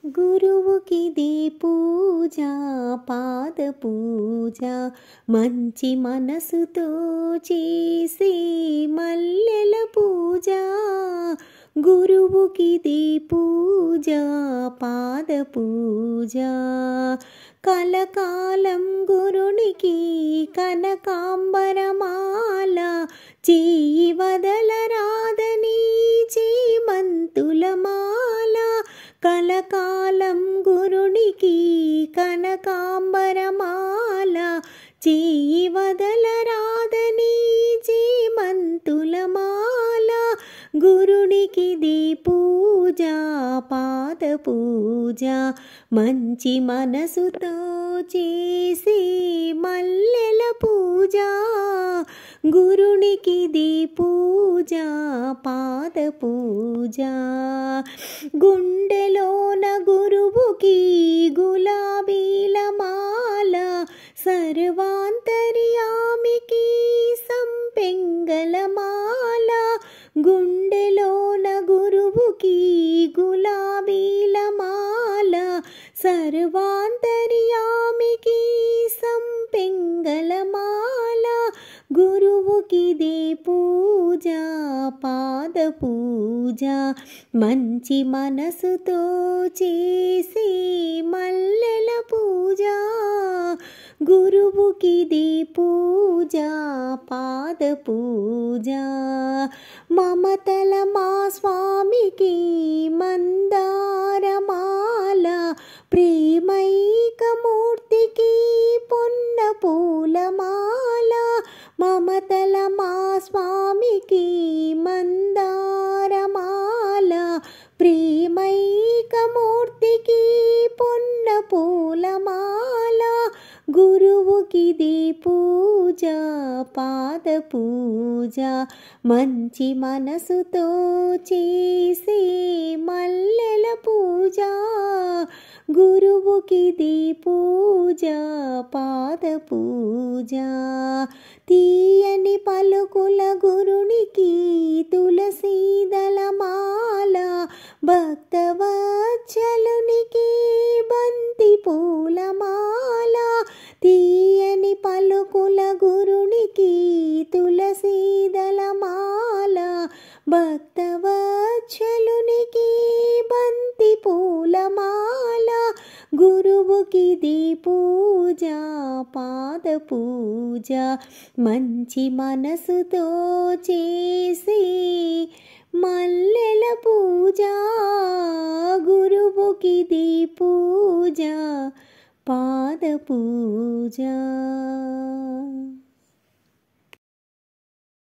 గురువుకిది పూజ పాద పూజ మంచి మనసుతో చేసే మల్లెల పూజ గురువుకిది పూజ పాద పూజ కలకాలం గురునికి కనకాంబరమాల చేయి వదలరాదని చేమంతుల మాల కలకాలం గురునికి కనకాంబరమాల చేయి వదలరాదని చేమంతుల మాల గురునికిది పూజ పాద పూజ మంచి మనసుతో చేసే మల్లెల పూజ గురునికిది పూజ పాద పూజ గుండెలోన గురువుకి గులాబీల మాల సర్వాంతర్యామికి సంపెంగల మాల గుండెలోన గురువుకి గులాబీల మాల సర్వాంతర్యామికి సంపెంగల మాల గురువుకిది పూజ పాద పూజ మంచి మనసుతో చేసే మల్లెల పూజ గురువుకిది పూజ పాద పూజ మమతల మా స్వామికి మందారమాల ప్రేమైకమూర్తికి పొన్న పూలమాల మమతల మా స్వామికి మందారమాల ప్రేమైకమూర్తికి పొన్న పూలమాల గురువుకిది పూజ పాద పూజ మంచి మనసుతో చేసే మల్లెల పూజ గురువుకిది పూజ పాద పూజ తీయని పలుకుల గురునికి తులసీదల మాల భక్తవత్సలునికి బంతి పూల మాల తీయని పలుకుల గురునికి తులసీదల మాల భక్తవత్సలునికి బంతి పూల మాల గురువుకిది పూజ పాద పూజ మంచి మనసుతో చేసే మల్లెల పూజ గురువుకిది పూజ పాద పూజ।